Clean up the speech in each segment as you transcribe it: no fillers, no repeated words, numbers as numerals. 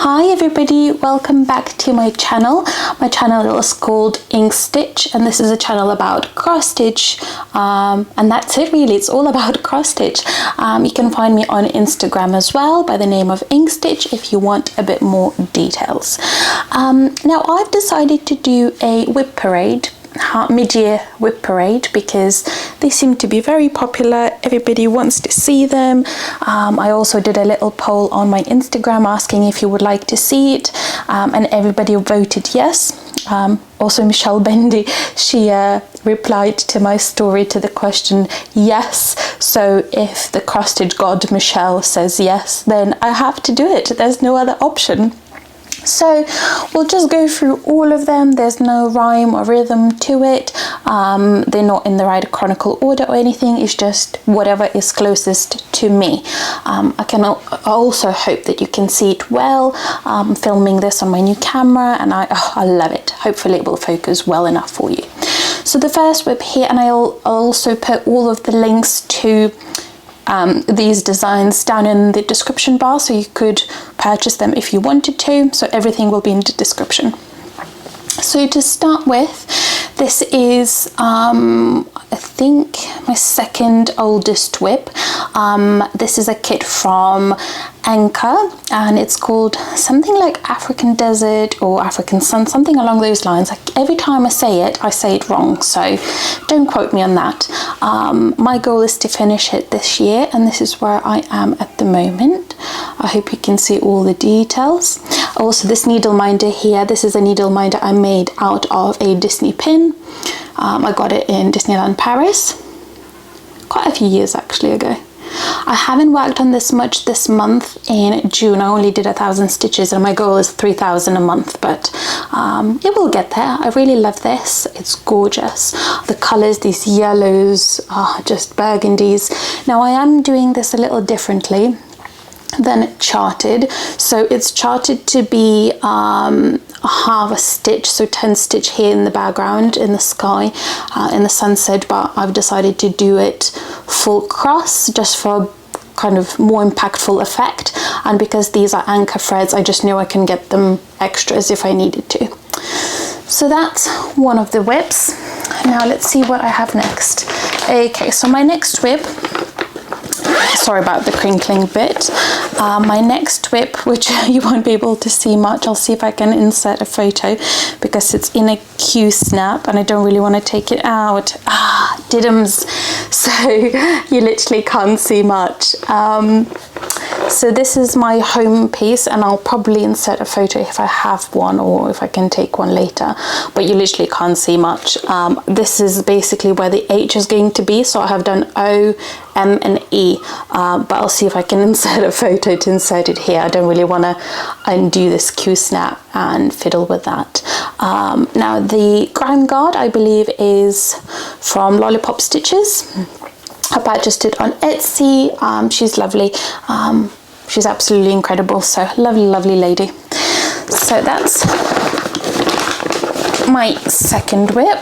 Hi everybody, welcome back to my channel. My channel is called Ink Stitch and this is a channel about cross stitch and that's it really, it's all about cross stitch. You can find me on Instagram as well by the name of Ink Stitch if you want a bit more details. Now I've decided to do a whip parade, mid-year whip parade, because they seem to be very popular. Everybody wants to see them. I also did a little poll on my Instagram asking if you would like to see it, and everybody voted yes. Also Michelle Bendy, she replied to my story to the question yes, so if the cross stitch god Michelle says yes, then I have to do it. There's no other option. So we'll just go through all of them. There's no rhyme or rhythm to it. They're not in the right chronicle order or anything. It's just whatever is closest to me. I can also hope that you can see it well. I'm filming this on my new camera and I love it. Hopefully it will focus well enough for you. So the first whip here, and I'll also put all of the links to these designs down in the description bar, so you could purchase them if you wanted to, so everything will be in the description. So to start with, this is I think my second oldest whip. This is a kit from Anchor and it's called something like African Desert or African Sun, something along those lines. Like every time I say it wrong, so don't quote me on that. My goal is to finish it this year and this is where I am at the moment. I hope you can see all the details. Also this needle minder here, this is a needle minder I made out of a Disney pin. I got it in Disneyland Paris quite a few years actually ago. I haven't worked on this much this month. In June I only did 1,000 stitches and my goal is 3,000 a month, but it will get there. I really love this. It's gorgeous. The colors, these yellows, just burgundies. Now I am doing this a little differently than charted. So it's charted to be half a stitch, so 10 stitch here in the background in the sky in the sunset, but I've decided to do it full cross just for a kind of more impactful effect, and because these are anchor threads I just knew I can get them extras if I needed to. So that's one of the whips. Now let's see what I have next. Okay, so my next whip, sorry about the crinkling bit. My next whip, which you won't be able to see much, I'll see if I can insert a photo because it's in a Q snap and I don't really want to take it out. Diddums. So you literally can't see much. So this is my home piece and I'll probably insert a photo if I have one or if I can take one later, but you literally can't see much. This is basically where the H is going to be, so I have done O, M and E, but I'll see if I can insert a photo to insert it here. I don't really want to undo this Q snap and fiddle with that. Now the grime guard I believe is from Lollipop Stitches. I purchased it on Etsy. She's lovely. She's absolutely incredible. So lovely lady. So that's my second whip.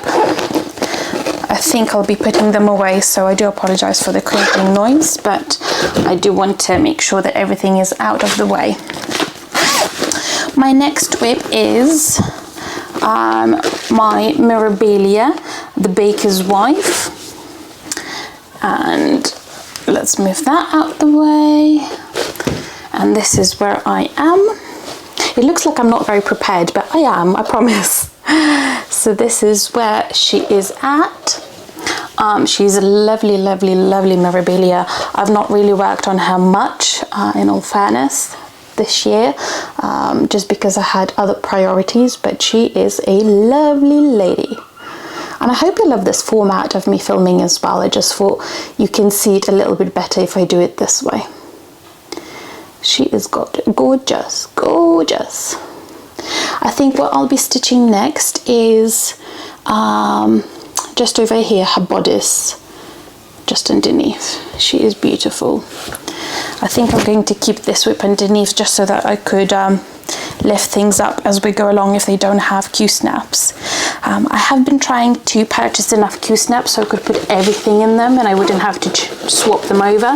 I think I'll be putting them away, so I do apologize for the crinkling noise, but I do want to make sure that everything is out of the way. My next whip is my Memorabilia, the Baker's Wife. And let's move that out the way. And this is where I am. It looks like I'm not very prepared, but I am, I promise. So this is where she is at. She's a lovely Memorabilia. I've not really worked on her much, in all fairness, this year, just because I had other priorities, but she is a lovely lady. And I hope you love this format of me filming as well. I just thought you can see it a little bit better if I do it this way. She is gorgeous. I think what I'll be stitching next is just over here, her bodice, just underneath. She is beautiful. I think I'm going to keep this whip underneath just so that I could lift things up as we go along if they don't have Q snaps. I have been trying to purchase enough Q snaps so I could put everything in them and I wouldn't have to swap them over.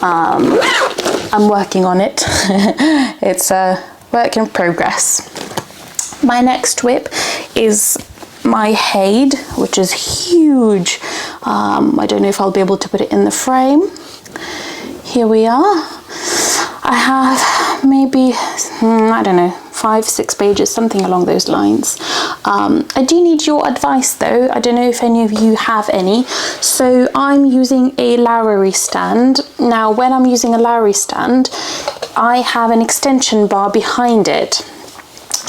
I'm working on it. It's a work in progress. My next whip is my HAED, which is huge. I don't know if I'll be able to put it in the frame. Here we are. I have maybe, I don't know, 5-6 pages, something along those lines. I do need your advice though. I don't know if any of you have any. So I'm using a Lowry stand. Now when I'm using a Lowry stand, I have an extension bar behind it.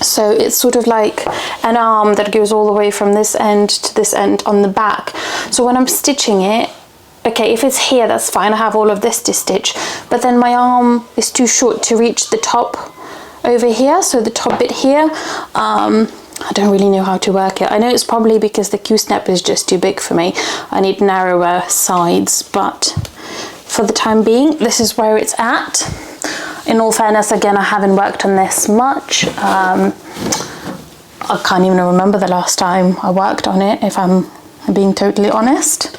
So it's sort of like an arm that goes all the way from this end to this end on the back. So when I'm stitching it, okay, if it's here, that's fine. I have all of this to stitch, but then my arm is too short to reach the top over here. So the top bit here, I don't really know how to work it. I know it's probably because the Q-snap is just too big for me. I need narrower sides, but for the time being, this is where it's at. In all fairness, again, I haven't worked on this much. I can't even remember the last time I worked on it, if I'm being totally honest.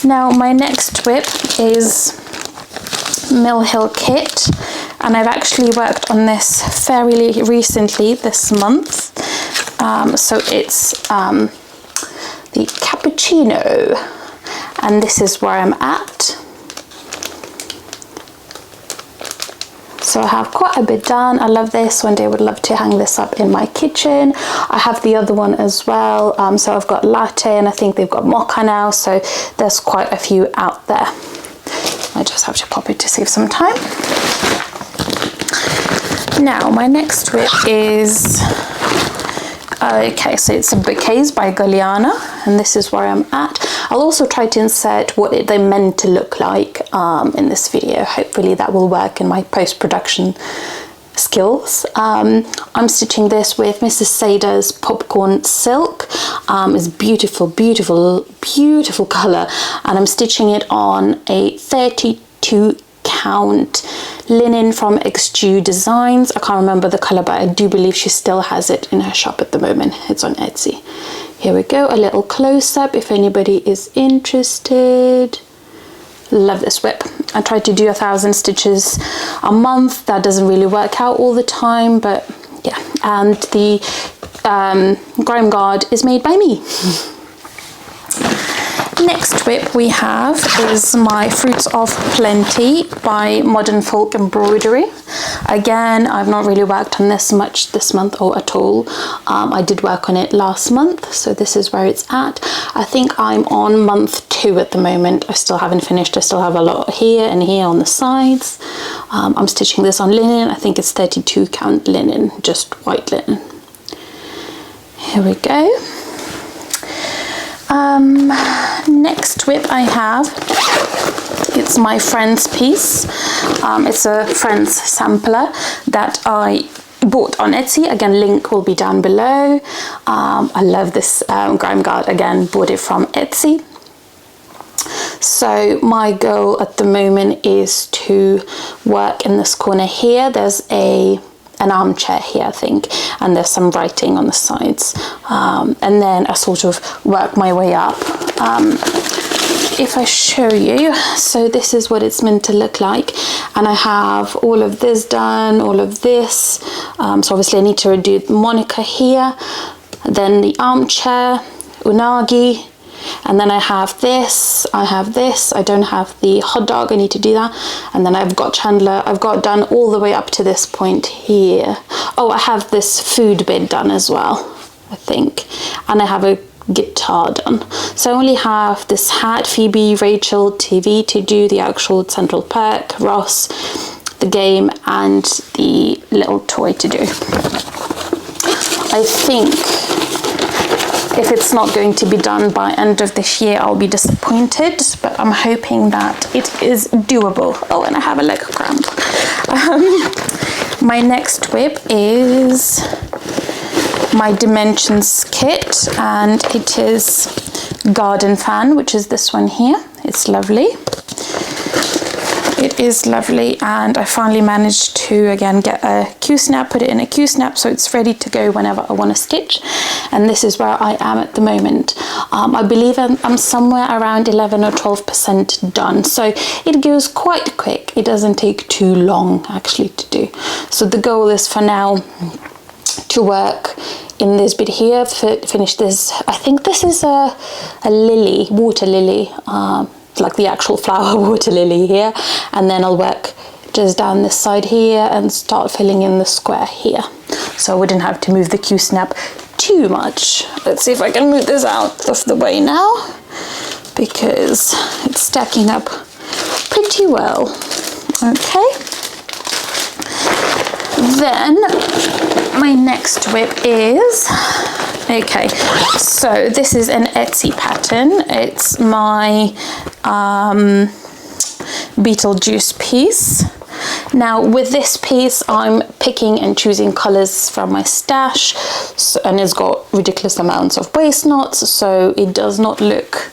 Now, my next whip is Mill Hill Kit, and I've actually worked on this fairly recently this month. So it's the Cappuccino, and this is where I'm at. So I have quite a bit done. I love this. One day I would love to hang this up in my kitchen. I have the other one as well. So I've got latte, and I think they've got mocha now. So there's quite a few out there. I just have to pop it to save some time. Now my next whip is, okay, so it's a Bookcase by Galliana, and this is where I'm at. I'll also try to insert what they're meant to look like in this video. Hopefully that will work in my post-production skills. I'm stitching this with Mrs. Sada's Popcorn Silk. It's beautiful, beautiful, beautiful color, and I'm stitching it on a 32 count linen from XG Designs. I can't remember the color, but I do believe she still has it in her shop at the moment. It's on Etsy. Here we go, a little close-up if anybody is interested. Love this whip. I try to do 1,000 stitches a month. That doesn't really work out all the time, but yeah. And the grime guard is made by me. Next whip we have is my Fruits of Plenty by Modern Folk Embroidery. Again, I've not really worked on this much this month or at all. I did work on it last month, so this is where it's at. I think I'm on month 2 at the moment. I still haven't finished. I still have a lot here and here on the sides. I'm stitching this on linen. I think it's 32 count linen, just white linen. Here we go. Next whip I have, it's my Friends piece. It's a Friends sampler that I bought on Etsy. Again, link will be down below. I love this grime guard. Again, bought it from Etsy. So my goal at the moment is to work in this corner here. There's an armchair here, I think, and there's some writing on the sides, and then I sort of work my way up. If I show you, so this is what it's meant to look like, and I have all of this done, all of this, so obviously I need to redo Monica here, then the armchair, unagi, and then I have this, I don't have the hot dog, I need to do that, and then I've got Chandler, I've got done all the way up to this point here. Oh, I have this food bit done as well, I think, and I have a guitar done. So I only have this hat, Phoebe, Rachel, TV to do, the actual central perk, Ross, the game, and the little toy to do. I think if it's not going to be done by end of this year, I'll be disappointed, but I'm hoping that it is doable. Oh, and I have a leg cramp. My next whip is my Dimensions kit, and it is Garden Fan, which is this one here. It's lovely. It is lovely, and I finally managed to again get a Q-snap, put it in a Q-snap so it's ready to go whenever I want to stitch. And this is where I am at the moment. I believe I'm somewhere around 11 or 12% done, so it goes quite quick. It doesn't take too long actually to do. So the goal is for now to work in this bit here, finish this. I think this is a lily, water lily, like the actual flower water lily here, and then I'll work just down this side here and start filling in the square here, so I wouldn't have to move the Q-snap too much. Let's see if I can move this out of the way now, because it's stacking up pretty well. Okay, then my next whip is, okay, so this is an Etsy pattern. It's my Beetlejuice piece. Now with this piece I'm picking and choosing colors from my stash, and it's got ridiculous amounts of waist knots, so it does not look,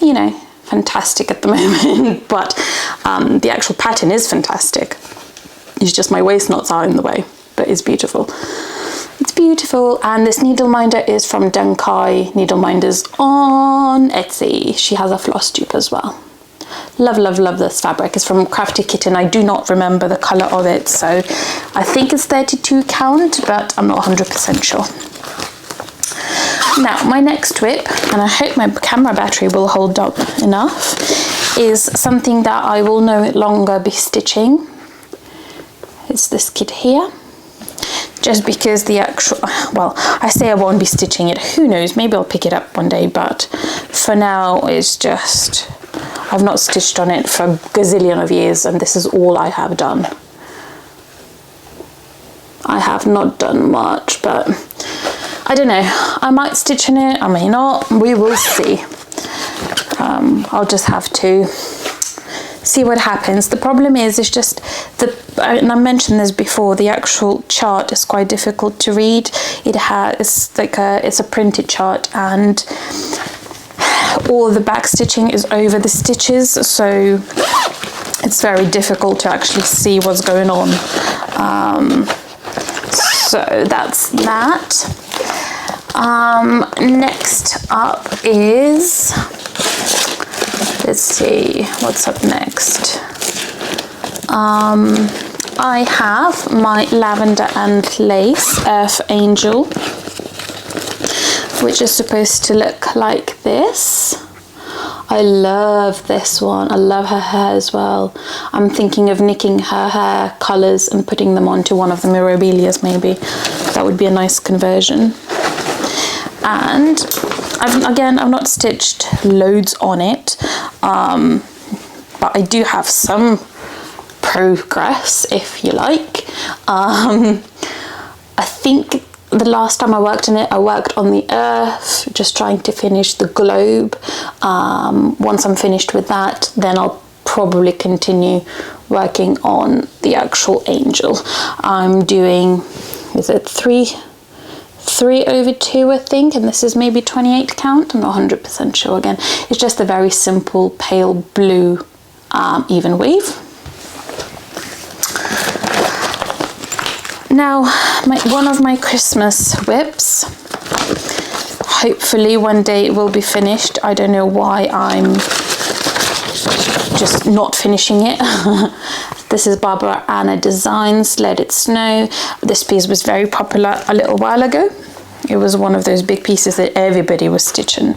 you know, fantastic at the moment, but the actual pattern is fantastic. It's just my waist knots are in the way, but it's beautiful. It's beautiful. And this needle minder is from Dankai Needle Minders on Etsy. She has a Flosstube as well. Love, love, love this fabric. It's from Crafty Kitten. I do not remember the color of it, so I think it's 32 count, but I'm not 100% sure. Now my next whip, and I hope my camera battery will hold up enough, is something that I will no longer be stitching. It's this kit here, just because the actual, well, I say I won't be stitching it, who knows, maybe I'll pick it up one day, but for now it's just, I've not stitched on it for a gazillion of years, and this is all I have done. I have not done much, but I don't know, I might stitch in it, I may not, we will see. I'll just have to see what happens. The problem is, it's just and I mentioned this before, the actual chart is quite difficult to read. It's a printed chart, and all the back stitching is over the stitches, so it's very difficult to actually see what's going on. So that's that. Next up is, let's see, what's up next? I have my Lavender and Lace Earth Angel, which is supposed to look like this. I love this one. I love her hair as well. I'm thinking of nicking her hair colours and putting them onto one of the Memorabilias maybe. That would be a nice conversion. And I've not stitched loads on it, but I do have some progress, if you like. I think the last time I worked on it, I worked on the earth, just trying to finish the globe. Once I'm finished with that, then I'll probably continue working on the actual angel. I'm doing, is it 3/2, I think, and this is maybe 28 count. I'm not 100% sure. Again, it's just a very simple pale blue even weave. Now, one of my Christmas whips, hopefully one day it will be finished. I don't know why I'm just not finishing it. This is Barbara Anna Designs, Let It Snow. This piece was very popular a little while ago. It was one of those big pieces that everybody was stitching.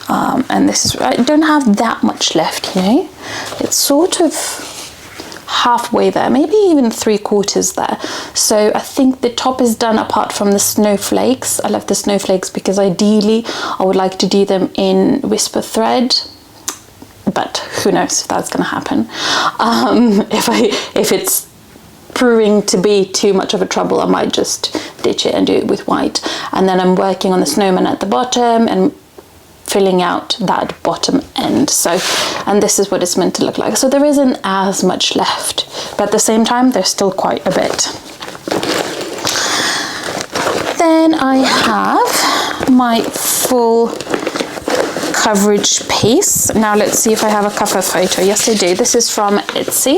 And this is, I don't have that much left, you know. It's sort of halfway there, maybe even 3/4 there. So I think the top is done apart from the snowflakes. I love the snowflakes because ideally I would like to do them in whisper thread, but who knows if that's going to happen. If it's proving to be too much of a trouble, I might just ditch it and do it with white. And then I'm working on the snowman at the bottom and filling out that bottom end. So, and this is what it's meant to look like. So there isn't as much left, but at the same time there's still quite a bit. Then I have my full coverage piece. Now let's see if I have a cover photo. Yes, I do. This is from Etsy,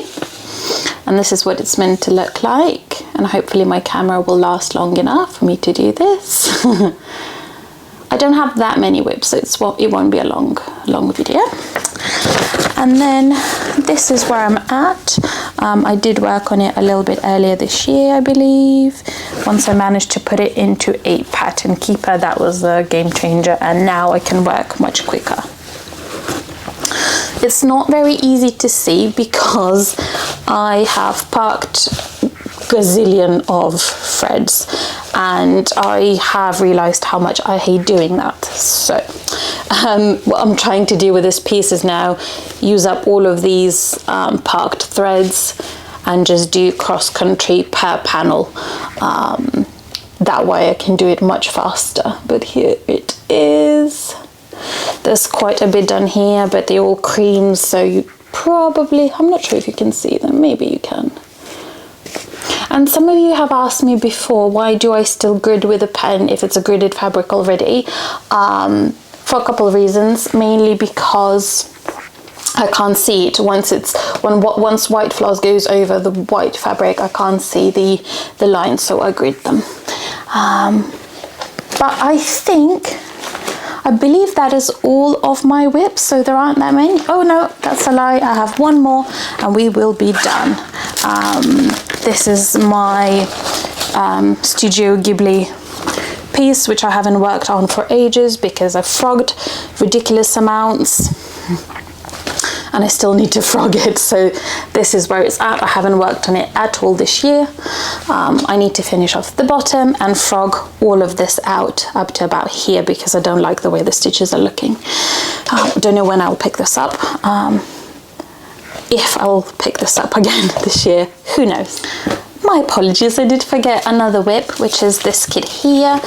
and this is what it's meant to look like, and hopefully my camera will last long enough for me to do this. I don't have that many whips, so it won't be a long video. And then this is where I'm at. I did work on it a little bit earlier this year, I believe. Once I managed to put it into a pattern keeper, that was a game changer, and now I can work much quicker. It's not very easy to see because I have parked gazillion of threads, and I have realized how much I hate doing that. So what I'm trying to do with this piece is now use up all of these parked threads and just do cross-country per panel. That way I can do it much faster. But here it is. There's quite a bit done here, but they're all creams, so you probably, I'm not sure if you can see them, maybe you can. And some of you have asked me before, why do I still grid with a pen if it's a gridded fabric already? For a couple of reasons, mainly because I can't see it once white floss goes over the white fabric. I can't see the lines, so I grid them. But I believe that is all of my whips, so there aren't that many. Oh no, that's a lie. I have one more and we will be done. This is my Studio Ghibli piece, which I haven't worked on for ages because I've frogged ridiculous amounts and I still need to frog it, so this is where it's at. I haven't worked on it at all this year. I need to finish off the bottom and frog all of this out up to about here because I don't like the way the stitches are looking. Don't know when I'll pick this up. If I'll pick this up again this year, who knows. My apologies, I did forget another whip, which is this kit here.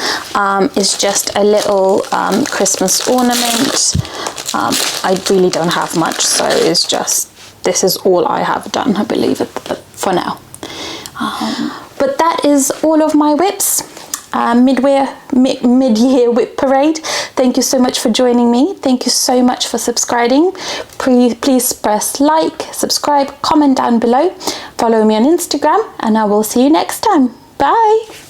It's just a little Christmas ornament. I really don't have much, so it's just, this is all I have done, I believe, for now. But that is all of my whips. Mid-year whip parade. Thank you so much for joining me. Thank you so much for subscribing. Please press like, subscribe, comment down below. Follow me on Instagram, and I will see you next time. Bye.